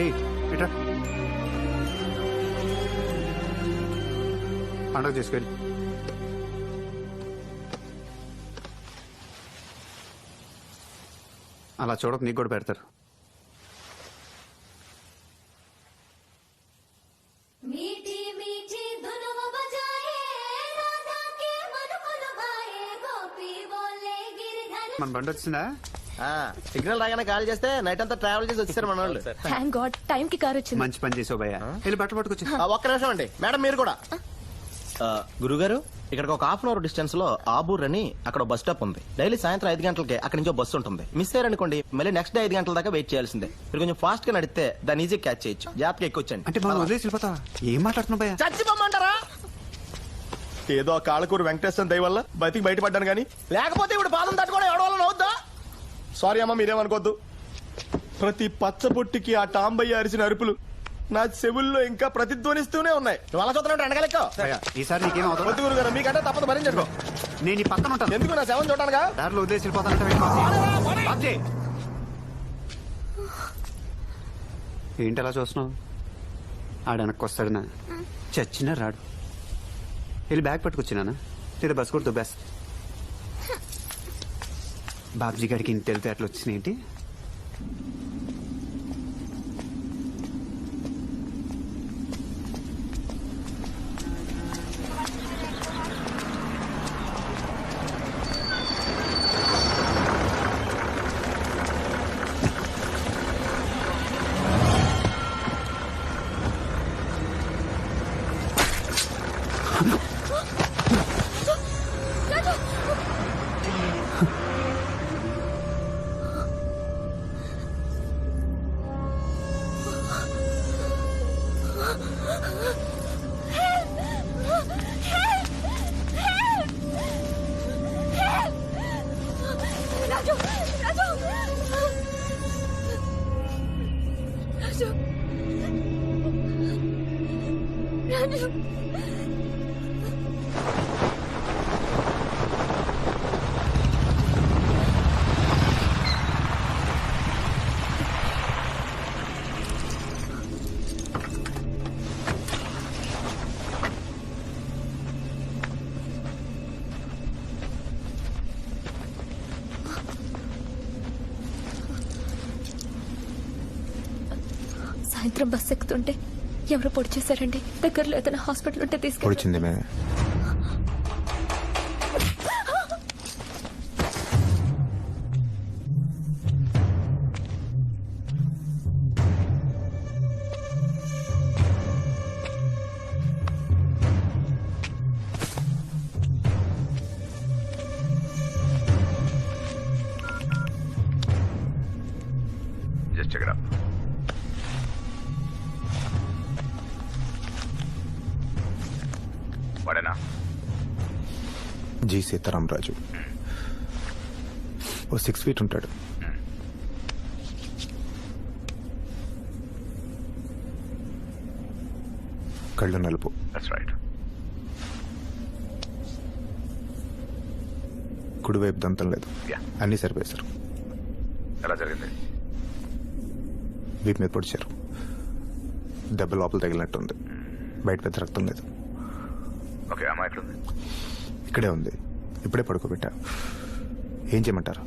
ఏయ్ ఇట్రా పండగ చేసుకెళ్ళి అలా చూడక నీకు కూడా పెడతారు. మన బండి వచ్చిందా? సిగ్నల్ రాగానే కాల్ చేస్తే నైట్ అంతా ట్రావెల్ చేసి వచ్చారు మన వాళ్ళు. థ్యాంక్ గాడ్ టైం కి కార్ వచ్చింది. మంచి పని చేసావు భయ్యా. వెళ్ళి బట్టలు పట్టుకొచ్చి. ఒక్క నిమిషం అండి మేడం, మీరు కూడా. గురుగారు, ఇక్కడికి ఒక హాఫ్ అన్ అవర్ డిస్టెన్స్ లో ఆబూర్ అని అక్కడ బస్ స్టాప్ ఉంది. డైలీ సాయంత్రం 5 గంటలకి అక్కడి నుంచి బస్సు ఉంటుంది. మిస్ అయ్యారనుకోండి మళ్ళీ నెక్స్ట్ డే 5 గంటల దాకా వెయిట్ చేయాల్సిందే. మీరు కొంచెం ఫాస్ట్ గా నడిస్తే దాన్ని ఈజీ క్యాచ్ చేయొచ్చు. జాబ్కి ఎక్కొచ్చండి. అంటే మనం వదిలేసి వెళ్ళిపోతావా? ఏం మాట్లాడుతున్నావు భయ్యా? చచ్చిపోమంటారా? ఏదో కాళ్ళకూరు వెంకటేశ్వర దయ వల్ల బతికి బయటపడ్డాను కానీ లేకపోతే ఇప్పుడు పాదం తట్టుకోవడం ఎవడ వల్ల అవుద్దా? సారీ అమ్మా, మీరేమనుకోద్దు. ప్రతి పచ్చబొట్టికి ఆ టాంబయ్య అరిసిన అరుపులు నా చెవుల్లో ఇంకా ప్రతిధ్వనిస్తూనే ఉన్నాయి. వాళ్ళ చూద్దాం ఎండగలెక్క. ఈసారి నీకేం అవుతుంది? వద్దు గురుగారు, మీకంటే తప్పదు భరించండి. నేను ఈ పక్కన ఉంటాను. ఎందుకు నా శవం చూడటానుగా? దారిలో వదిలేసి వెళ్ళిపోతానంటే ఏంటి అలా చూస్తున్నావు? ఆడ వెనక్కి వస్తాడునా? చచ్చినా రాడు. వెళ్ళి బ్యాగ్ పట్టుకొచ్చినానా లేదా బస్ కూడా దుబ్బేస్తా. బాబ్జీ గారికి ఇంటి వెళ్తే అట్లా వచ్చినాయేంటి? సాయంత్రం బస్ ఎక్కుతుంటే ఎవరు పొడి చేశారండి. దగ్గరలో ఏదైనా హాస్పిటల్ ఉంటే తీసుకెళ్ళి. జీ సీతారాం రాజు. ఓ 6 feet ఉంటాడు. కళ్ళు నలుపు. కుడివైపు దంతం లేదు. అన్ని సరిపేశారు. ఎలా జరిగింది? వీపు మీద పొడిచారు. దెబ్బ లోపల తగిలినట్టుంది. బయట పెద్ద రక్తం లేదు. ఓకే, అమ్మాయి ఎట్లుంది? ఇక్కడే ఉంది. ఇప్పుడే పడుకోబెట్టా. ఏం చేయమంటారు?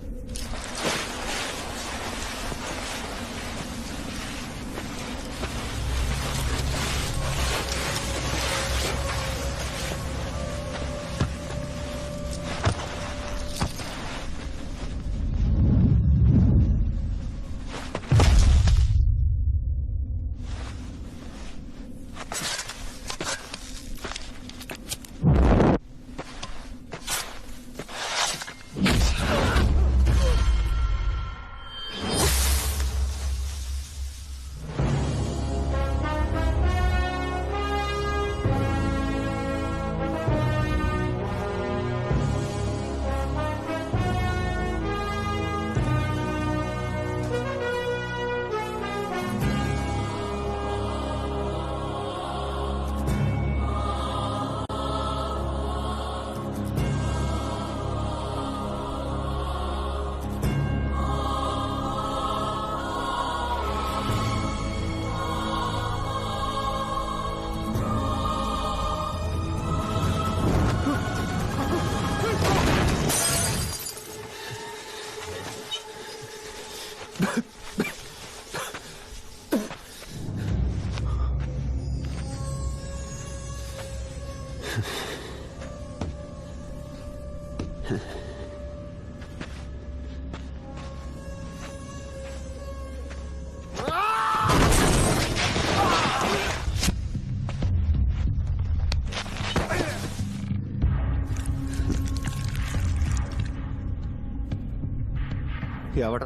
ఎవడ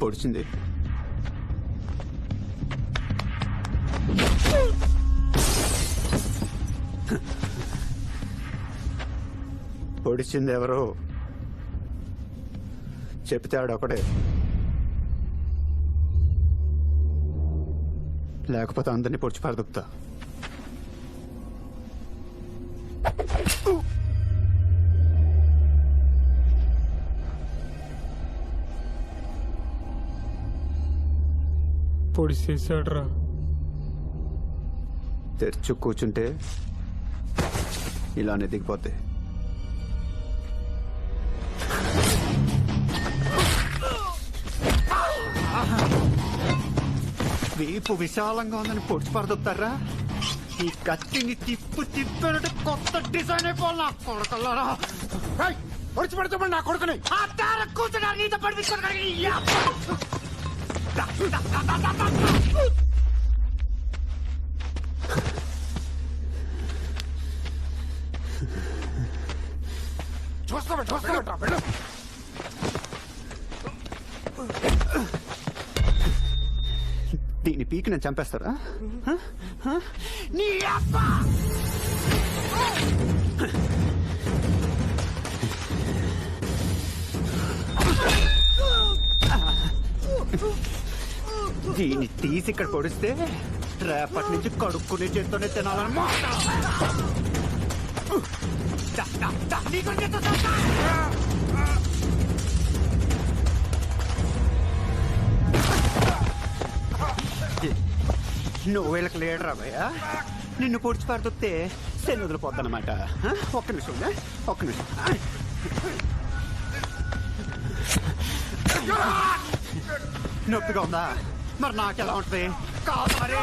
పొడిచింది? పొడిచింది ఎవరు? చెప్తే ఆడొకడే, లేకపోతే అందరినీ పొడిచి పారదుపుతా. పొడి చేశాడ్రా. తెరుచు కూర్చుంటే ఇలానే దిగిపోతే. వీపు విశాలంగా ఉందని పొడిచి పరదొప్తారా? ఈ కత్తిని తిప్పినట్టు కొత్త డిజైన్ అయిపోవాలి నా కొడకల్లారా. పొడిచి పడుతుంది నా కొడుకుని కూర్చున్నా నీతో పడిపించుకోవడానికి. దీని పీకి నేను చంపేస్తారా? నీ అబ్బా! దీన్ని తీసి ఇక్కడ పొడిస్తే రేపటి నుంచి కడుక్కునే చేత్తోనే తినాలన్నమాట. నువ్వు వీళ్ళకి లీడర్ అవ్వయా? నిన్ను పొడిచి పడుతుంటే శని వదిలిపోద్దనమాట. ఒక్క నిమిషం, ఒక్క నిమిషం. నొప్పిగా ఉందా? మరి నాకెలా ఉంటుంది? కాదు మరి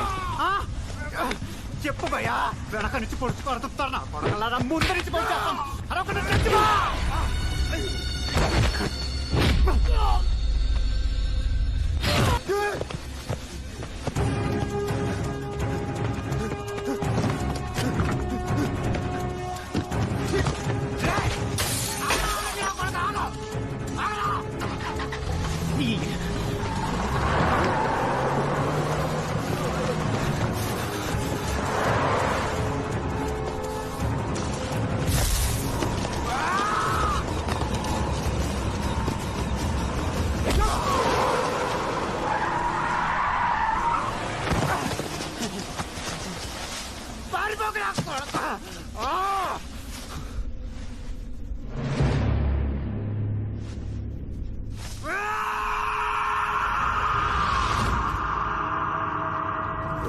చెప్పు భయ్యా. వెనక నుంచి పొడిచి పడుతుంటారు నా కొడకల్లారా. ముందు నుంచి పొడిచేస్తాం. అరొక నుంచి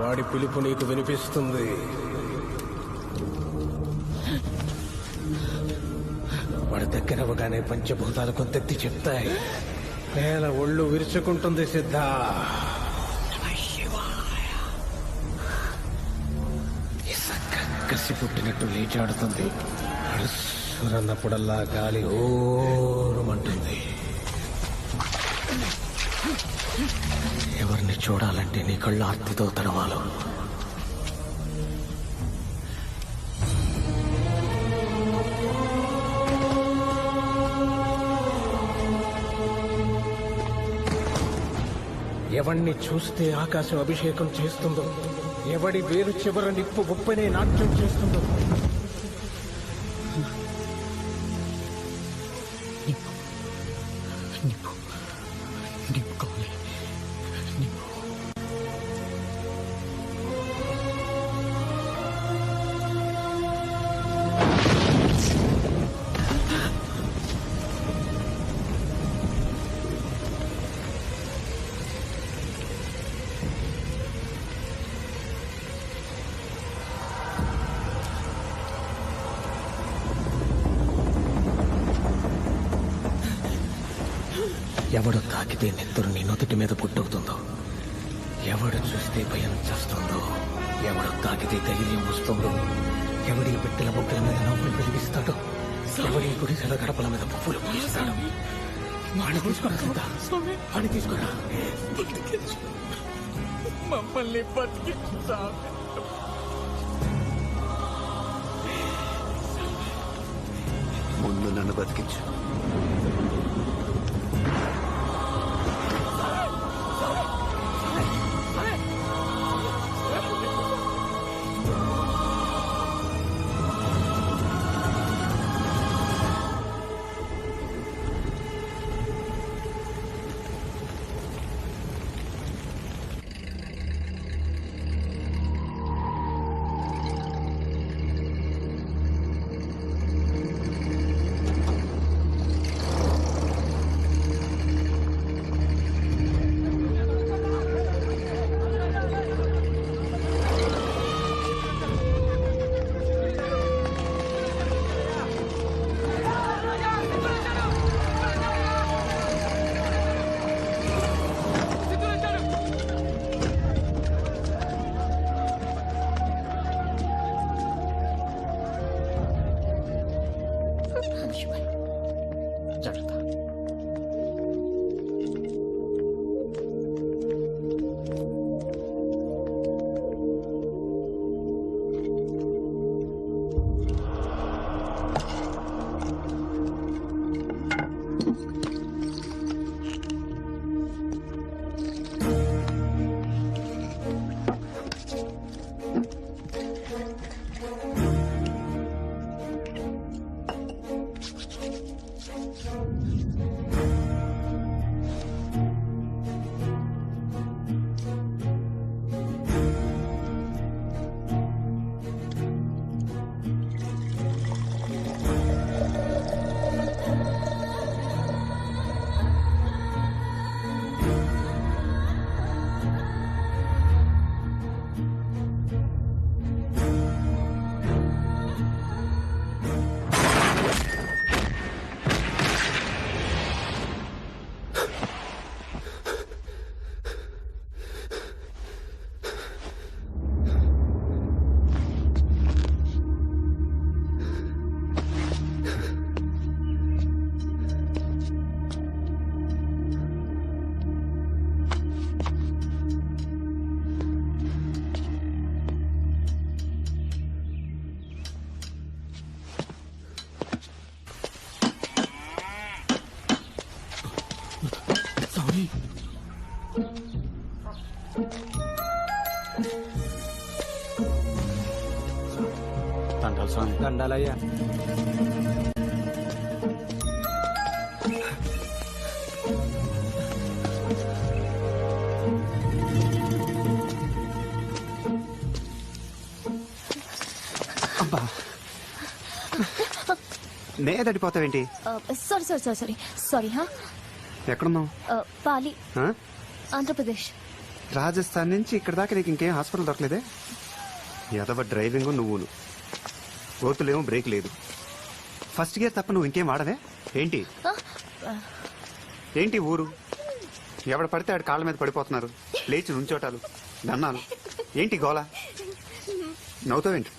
వాడి పిలుపు నీకు వినిపిస్తుంది. వాడి దగ్గరవగానే పంచభూతాలు కొంతెత్తి చెప్తాయి. నేల ఒళ్ళు విరుచుకుంటుంది సిద్ధ. ఇసక్క కసి పుట్టినట్టు లేచాడుతుంది. అరుసురన్నప్పుడల్లా గాలి ఓరుమంటుంది. ఎవరిని చూడాలంటే నీ కళ్ళు ఆర్తితో తడవాలు. ఎవణ్ణి చూస్తే ఆకాశం అభిషేకం చేస్తుందో, ఎవడి వేలు చివర నిప్పు ఉప్పనే నాట్యం చేస్తుందో, ఎవడు తాకితే నెత్తురు నీ నొదుటి మీద పుట్టుకుతుందో, ఎవడు చూస్తే భయం చేస్తుందో, ఎవడు తాకితే ధైర్యం వస్తుందో, ఎవడి బిడ్డల బొక్కల మీద నవ్వులు వెలిగిస్తాడో, ఎవడి గుడిసెల గడపల మీద పువ్వులు పూజిస్తాడో వాడిని తీసుకురా సీతా, వాడిని తీసుకురా. మమ్మల్ని బతికించు. ముందు నన్ను బతికించు. దండాలయ్యా. అబ్బా, నే తడిపోతావేంటి? సారీ. ఎక్కడున్నావు? పాలి, ఆ? ఆంధ్రప్రదేశ్. రాజస్థాన్ నుంచి ఇక్కడ దాకా నీకు ఇంకేం హాస్పిటల్ దొరకలేదే? ఎదవ డ్రైవింగ్ నువ్వును, గోతులేమో బ్రేక్ లేదు. ఫస్ట్ గేర్ తప్ప నువ్వు ఇంకేం వాడవే ఏంటి? ఏంటి ఊరు? ఎవడ పడితే ఆడ కాళ్ళ మీద పడిపోతున్నారు, లేచి నుంచోటాలు, దన్నాలు. ఏంటి గోల? నవ్వుతావేంటి?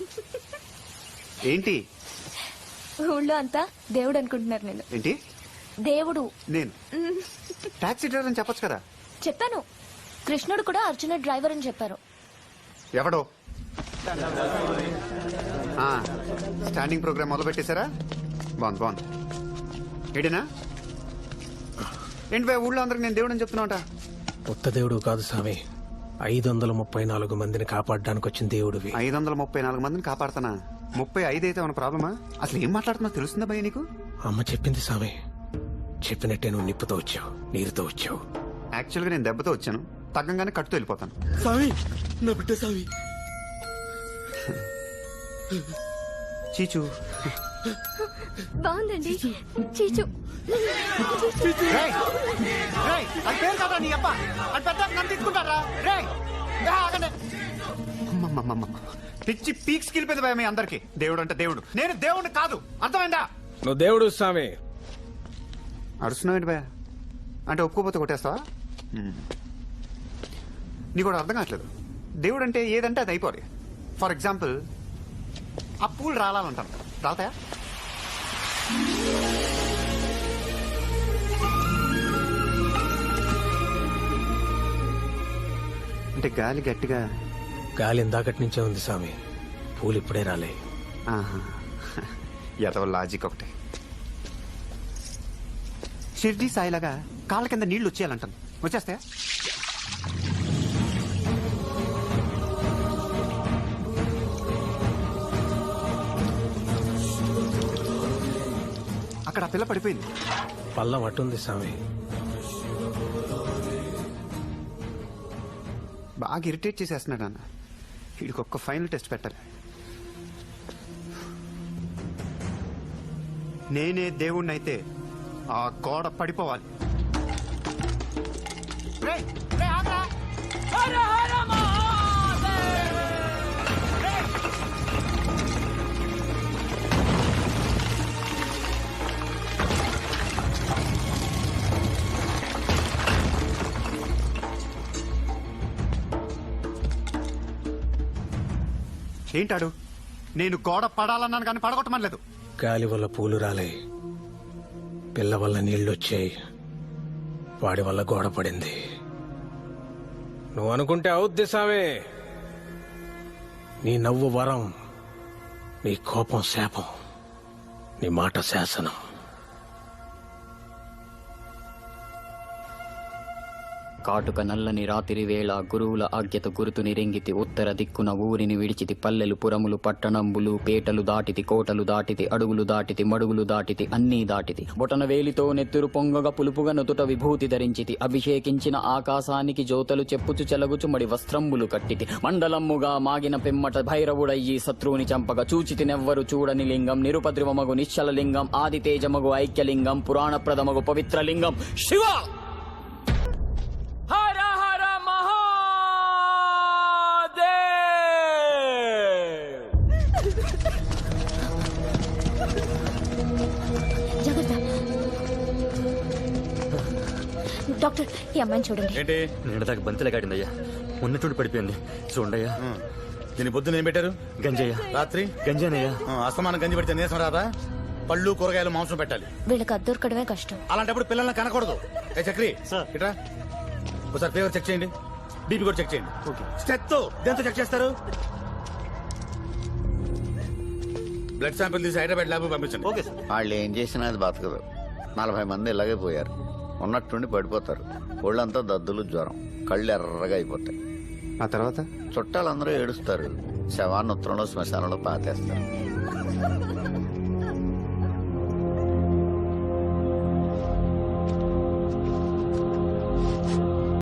ఏంటి? ఊళ్ళో అంతా దేవుడు అనుకుంటున్నారు. నేను ఏంటి దేవుడు? నేను టాక్సీ డ్రైవర్ అని చెప్పొచ్చు కదా. చెప్పాను. కృష్ణుడు కూడా అర్జున డ్రైవర్ అని చెప్పారు. ఎవడో? స్టాండింగ్ ప్రోగ్రామ్ మొదలు పెట్టేశారా? బాగుంది. ఏడినా ఏంటి ఊళ్ళో అందరికి నేను దేవుడు అని చెప్తున్నావుట? కొత్త దేవుడు కాదు స్వామి, 534 మందిని కాపాడడానికి వచ్చిన దేవుడివి. 534 మందిని కాపాడుతానా? 35 అయితే ఉన్న ప్రాబ్లమా? అసలు ఏం మాట్లాడుతున్నావు తెలుస్తుందా భయ్య నీకు? అమ్మ చెప్పింది స్వామి, చెప్పినట్టే నువ్వు నిప్పుతో వచ్చావు, నీరుతో వచ్చావు. యాక్చువల్గా నేను దెబ్బతో వచ్చాను, తగ్గంగానే కట్టుతో వెళ్ళిపోతాను. స్వామి, నా బిడ్డ స్వామి. చీచు బాగుందండి. చీచు అది పేరు కదా నీ అబ్బా, అది పెద్ద నన్ను తీసుకుంటారా? పిచ్చి పీక్స్ కిలిపోయింది భయ మీ అందరికి. దేవుడు అంటే దేవుడు, నేను దేవుడిని కాదు, అర్థమైందా? నువ్వు దేవుడు స్వామి. అరుస్తున్నావేంటి భయ? అంటే ఒప్పుకోపోతే కొట్టేస్తావా? నీకు కూడా అర్థం కావట్లేదు. దేవుడు అంటే ఏదంటే అది అయిపోవాలి. ఫర్ ఎగ్జాంపుల్, ఆ పూలు రాలాలంటాను, రాతాయా? అంటే గాలి గట్టిగా. గాలి ఇందాకటి నుంచే ఉంది స్వామి, పూలు ఇప్పుడే రాలే. ఎదవ లాజిక్ ఒకటి. షిర్డీ సాయిలాగా కాళ్ళ కింద నీళ్లు వచ్చేయాలంటాను, వచ్చేస్తాయా? అక్కడ ఆ పిల్ల పడిపోయింది. పల్లం అట్టుంది స్వామి. బాగా ఇరిటేట్ చేసేస్తున్నాడు అన్న. వీడికి ఒక్క ఫైనల్ టెస్ట్ పెట్టాలి. నేనే దేవుణ్ణి అయితే ఆ గోడ పడిపోవాలి. రేయ్, రేయ్, ఆగ్రా! ఏంటాడు? నేను గోడ పడాలన్నాను కానీ పడగొట్టమనలేదు. గాలి వల్ల పూలు రాలే, పిల్ల వల్ల నీళ్ళొచ్చాయి, వాడి వల్ల గోడ పడింది. నువ్వు అనుకుంటే అవుద్ది సామే. నీ నవ్వు వరం, నీ కోపం శాపం, నీ మాట శాసనం. కాటుక నల్లని రాత్రి వేళ గురువుల ఆజ్ఞత గురుతుని రెంగితి ఉత్తర దిక్కున ఊరిని విడిచితి పల్లెలు పురములు పట్టణంబులు పేటలు దాటితి కోటలు దాటితి అడుగులు దాటితి మడుగులు దాటితి అన్నీ దాటితి బొటన వేలితో నెత్తురు పొంగగా పులుపుగా నుతుట విభూతి ధరించితి అభిషేకించిన ఆకాశానికి జ్యోతలు చెప్పుచు చెలగుచు మడి వస్త్రంబులు కట్టితి మండలమ్ముగా మాగిన పిమ్మట భైరవుడయ్యి శత్రువుని చంపగా చూచితి నెవ్వరు చూడని లింగం నిరుపద్రవమగు నిశ్చల లింగం ఆది తేజమగు ఐక్యలింగం పురాణప్రదమగు పవిత్రలింగం శివ. హర హర జాగ్రత్త. డాక్టర్, ఈ అమ్మాయిని చూడండి. ఏంటి నిన్నదాకా బంతిలా కాడిందయ్యా, ఉన్నట్టుండి పడిపోయింది. చూడయ్యా. దీని పొద్దున ఏం పెట్టారు? గంజయ్య. రాత్రి గంజానయ్యా. అస్తమానం గంజి పెడితే నీరసం రాదా? పళ్ళు కూరగాయలు మాంసం పెట్టాలి. వీళ్ళకి అద్దొరకడమే కష్టం. అలాంటప్పుడు పిల్లల్ని కనకూడదు. ఏ చక్రి ఇట్రా, ఒకసారి ఫీవర్ చెక్ చేయండి, బీపీ కూడా చెక్ చేయండి. స్టెత్ దేంతో చెక్ చేస్తారు? బ్లడ్ శాంపిల్ తీసి హైదరాబాద్ ల్యాబ్ పంపించండి. Okay sir. వాళ్ళు ఏం చేసినా అది బతకదు. 40 మంది ఇలాగే పోయారు. ఉన్నట్టుండి పడిపోతారు. ఒళ్ళంతా దద్దులు, జ్వరం, కళ్ళు ఎర్రగా అయిపోతాయి. ఆ తర్వాత చుట్టాలందరూ ఏడుస్తారు. శవాన్ని ఉత్తరంలో శ్మశానంలో పాతేస్తారు.